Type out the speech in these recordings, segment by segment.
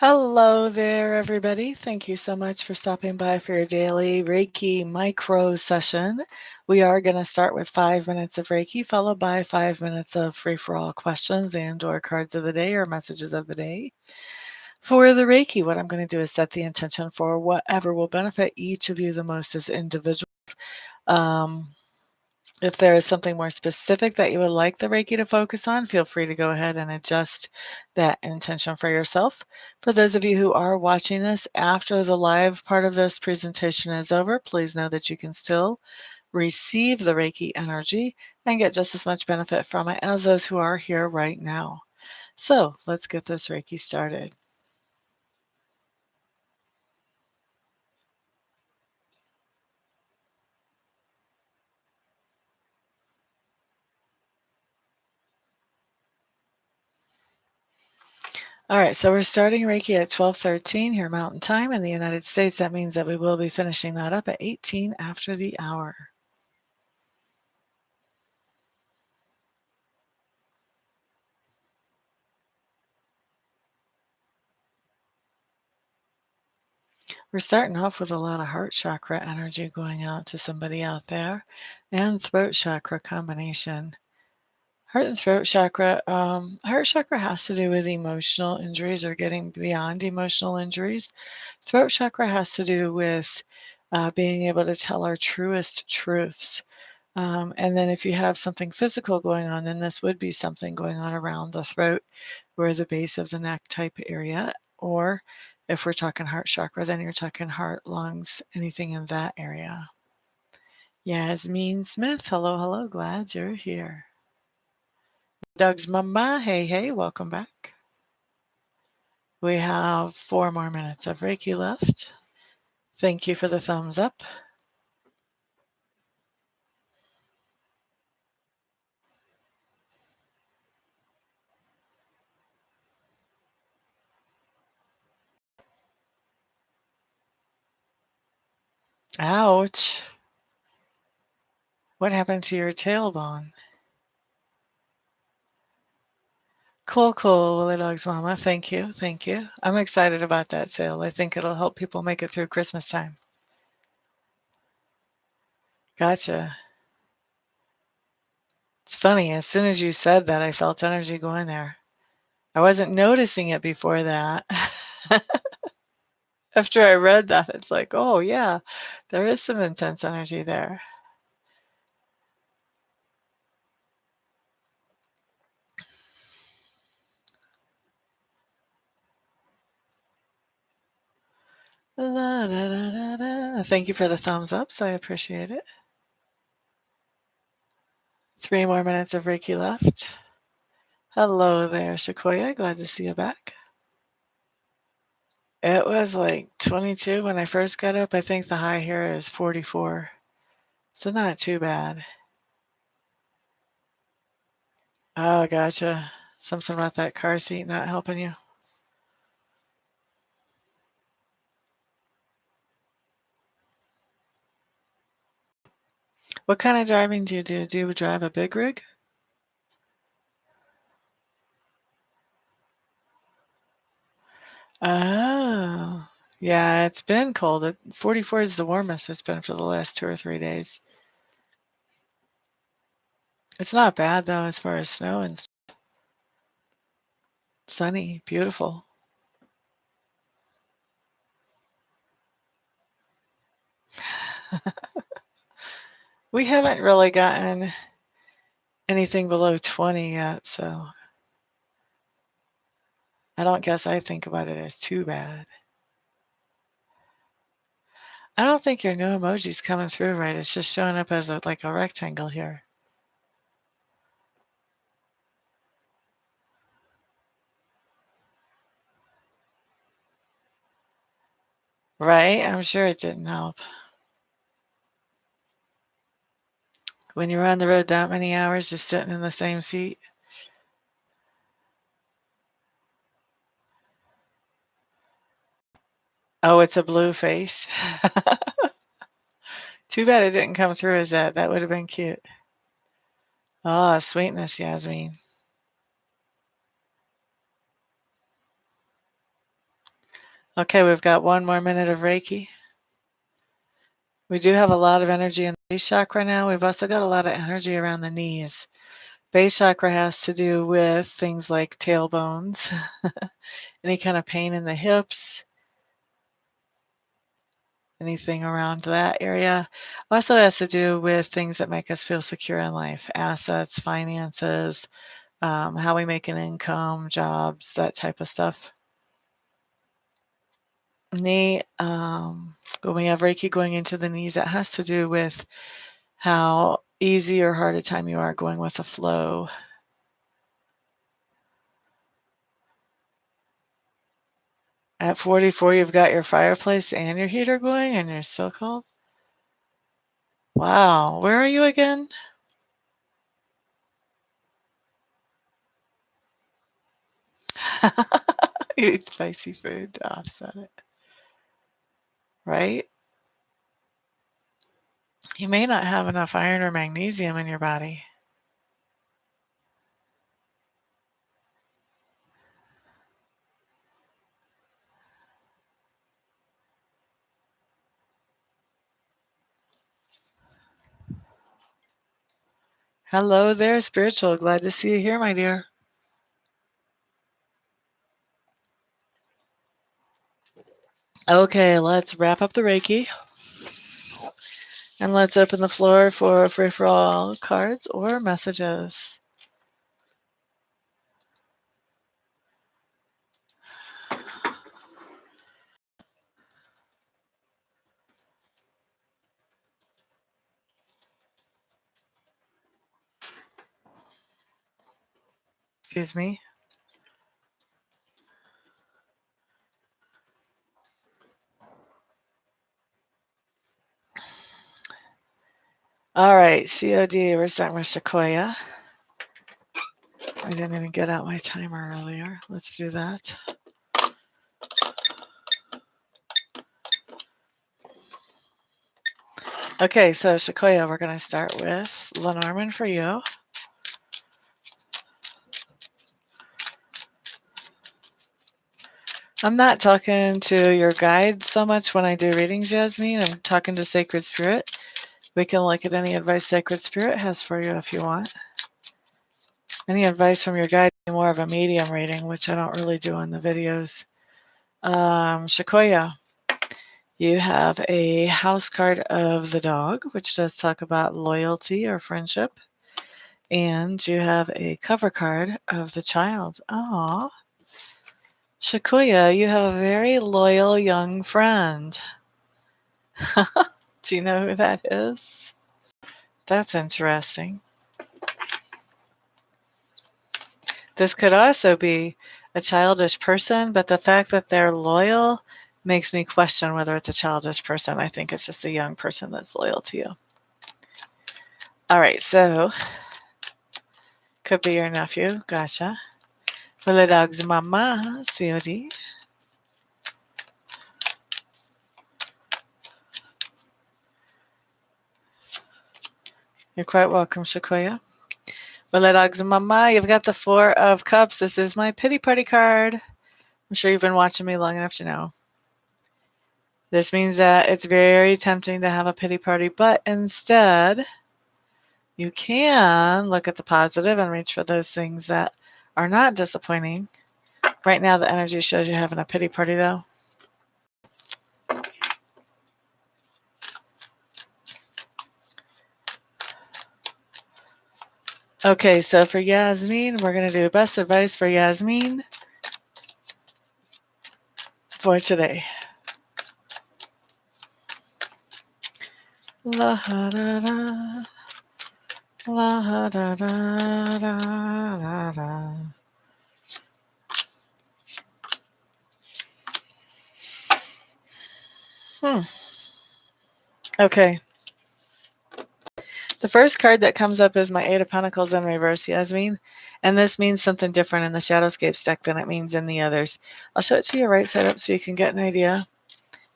Hello there, everybody. Thank you so much for stopping by for your daily Reiki micro session. We are going to start with 5 minutes of Reiki, followed by 5 minutes of free-for-all questions and/or cards of the day or messages of the day. For the Reiki, what I'm going to do is set the intention for whatever will benefit each of you the most as individuals. Um, if there is something more specific that you would like the Reiki to focus on, feel free to go ahead and adjust that intention for yourself. For those of you who are watching this after the live part of this presentation is over, please know that you can still receive the Reiki energy and get just as much benefit from it as those who are here right now. So let's get this Reiki started. All right, so we're starting Reiki at 12:13 here Mountain Time in the United States. That means that we will be finishing that up at 18 after the hour. We're starting off with a lot of heart chakra energy going out to somebody out there and throat chakra combination. Heart chakra has to do with emotional injuries or getting beyond emotional injuries. Throat chakra has to do with being able to tell our truest truths. And then if you have something physical going on, then this would be something going on around the throat or the base of the neck type area. Or if we're talking heart chakra, then you're talking heart, lungs, anything in that area. Yasmin Smith, hello, hello, glad you're here. Doug's mama, hey, hey, welcome back. We have 4 more minutes of Reiki left. Thank you for the thumbs up. Ouch. What happened to your tailbone? Cool, cool, Willie Dog's mama. Thank you, thank you. I'm excited about that sale. I think it'll help people make it through Christmas time. Gotcha. It's funny, as soon as you said that, I felt energy going there. I wasn't noticing it before that. After I read that, it's like, oh, yeah, there is some intense energy there. La, da, da, da, da. Thank you for the thumbs ups. I appreciate it. 3 more minutes of Reiki left. Hello there, Sequoia. Glad to see you back. It was like 22 when I first got up. I think the high here is 44. So not too bad. Oh, gotcha. Something about that car seat not helping you. What kind of driving do you do? Do you drive a big rig? Oh, yeah, it's been cold. 44 is the warmest it's been for the last 2 or 3 days. It's not bad though, as far as snow and sunny, beautiful. We haven't really gotten anything below 20 yet, so I don't guess I think about it as too bad. I don't think your new emoji's coming through right. It's just showing up as like a rectangle here. Right? I'm sure it didn't help. When you're on the road that many hours just sitting in the same seat. Oh, it's a blue face. Too bad it didn't come through as that. That would have been cute. Ah, sweetness, Yasmin. Okay, we've got 1 more minute of Reiki. We do have a lot of energy in the base chakra now. We've also got a lot of energy around the knees. Base chakra has to do with things like tailbones, any kind of pain in the hips, anything around that area. Also has to do with things that make us feel secure in life, assets, finances, how we make an income, jobs, that type of stuff. Knee, when we have Reiki going into the knees, it has to do with how easy or hard a time you are going with the flow. At 44, you've got your fireplace and your heater going, and you're still cold? Wow. Where are you again? You eat spicy food to offset it, right? You may not have enough iron or magnesium in your body. Hello there, spiritual. Glad to see you here, my dear. Okay, let's wrap up the Reiki. And let's open the floor for free-for-all cards or messages. Excuse me. All right, COD, we're starting with Sequoia. I didn't even get out my timer earlier. Let's do that. Okay, so Sequoia, we're going to start with Lenormand for you. I'm not talking to your guide so much when I do readings, Yasmin. I'm talking to Sacred Spirit. We can look at any advice Sacred Spirit has for you if you want. Any advice from your guide is more of a medium reading, which I don't really do in the videos. Sequoia, you have a house card of the dog, which does talk about loyalty or friendship. And you have a cover card of the child. Aw. Sequoia, you have a very loyal young friend. Do you know who that is? That's interesting. This could also be a childish person, but the fact that they're loyal makes me question whether it's a childish person. I think it's just a young person that's loyal to you. All right, so could be your nephew. Gotcha. Well, the dog's mama, COD. You're quite welcome, Sequoia. Well, the dog's mama, you've got the 4 of Cups. This is my pity party card. I'm sure you've been watching me long enough to know. This means that it's very tempting to have a pity party, but instead, you can look at the positive and reach for those things that are not disappointing. Right now, the energy shows you having a pity party, though. Okay, so for Yasmin, we're going to do best advice for Yasmin for today. La da da, la da da da da. Okay. The first card that comes up is my 8 of Pentacles in reverse, Yasmin. And this means something different in the Shadowscapes deck than it means in the others. I'll show it to you right side up so you can get an idea.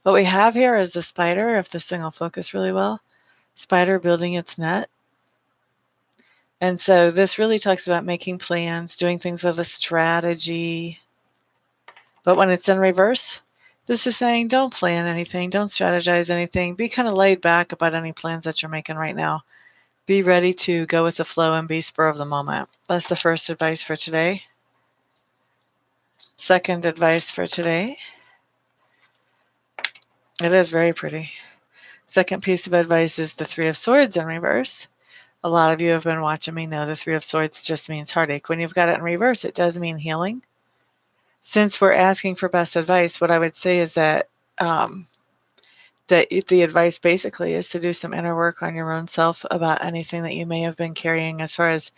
What we have here is the spider, if this thing will focus really well. Spider building its net. And so this really talks about making plans, doing things with a strategy. But when it's in reverse, This is saying don't plan anything, don't strategize anything, be kind of laid back about any plans that you're making right now. Be ready to go with the flow and be spur of the moment. That's the first advice for today. Second advice for today. It is very pretty. Second piece of advice is the Three of Swords in reverse. A lot of you have been watching me know the Three of Swords just means heartache. When you've got it in reverse, it does mean healing. Since we're asking for best advice, what I would say is that the advice basically is to do some inner work on your own self about anything that you may have been carrying as far as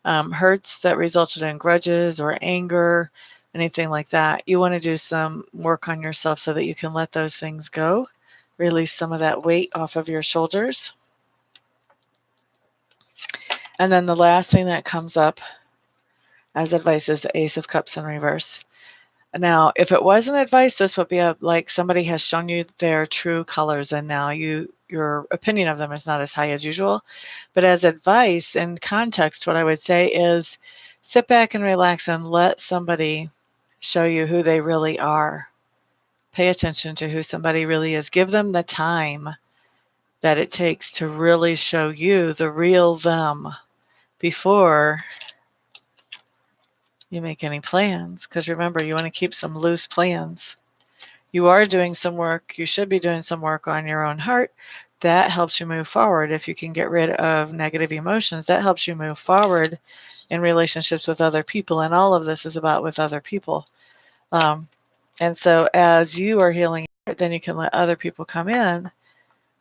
hurts that resulted in grudges or anger, anything like that. You want to do some work on yourself so that you can let those things go, release some of that weight off of your shoulders. And then the last thing that comes up as advice is the Ace of Cups in reverse. Now, if it wasn't advice, this would be like somebody has shown you their true colors, and now your opinion of them is not as high as usual. But as advice and context, what I would say is sit back and relax and let somebody show you who they really are. Pay attention to who somebody really is. Give them the time that it takes to really show you the real them before you make any plans. Because remember, you want to keep some loose plans. You are doing some work. You should be doing some work on your own heart. That helps you move forward. If you can get rid of negative emotions, that helps you move forward in relationships with other people. And all of this is about with other people. And so as you are healing, then you can let other people come in.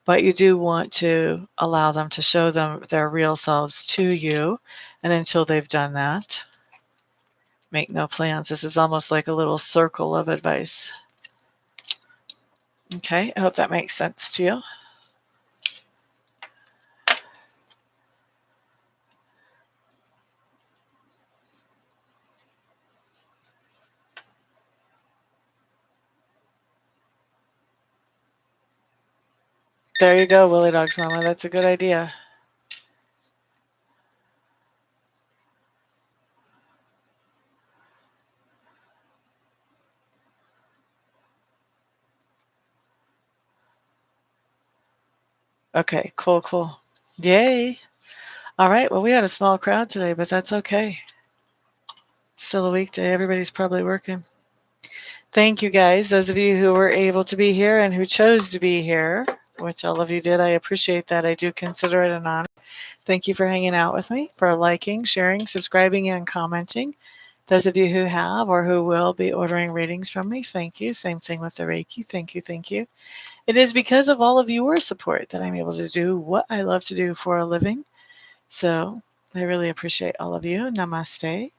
But you do want to allow them to show them their real selves to you. And until they've done that, make no plans. This is almost like a little circle of advice. Okay, I hope that makes sense to you. There you go, Willie Dog's Mama. That's a good idea. Okay, cool, cool. Yay. All right, well, we had a small crowd today, but that's okay. It's still a weekday. Everybody's probably working. Thank you, guys. Those of you who were able to be here and who chose to be here, which all of you did, I appreciate that. I do consider it an honor. Thank you for hanging out with me, for liking, sharing, subscribing, and commenting. Those of you who have or who will be ordering readings from me, thank you. Same thing with the Reiki. Thank you, thank you. It is because of all of your support that I'm able to do what I love to do for a living. So I really appreciate all of you. Namaste.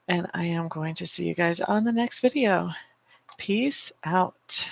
And I am going to see you guys on the next video. Peace out.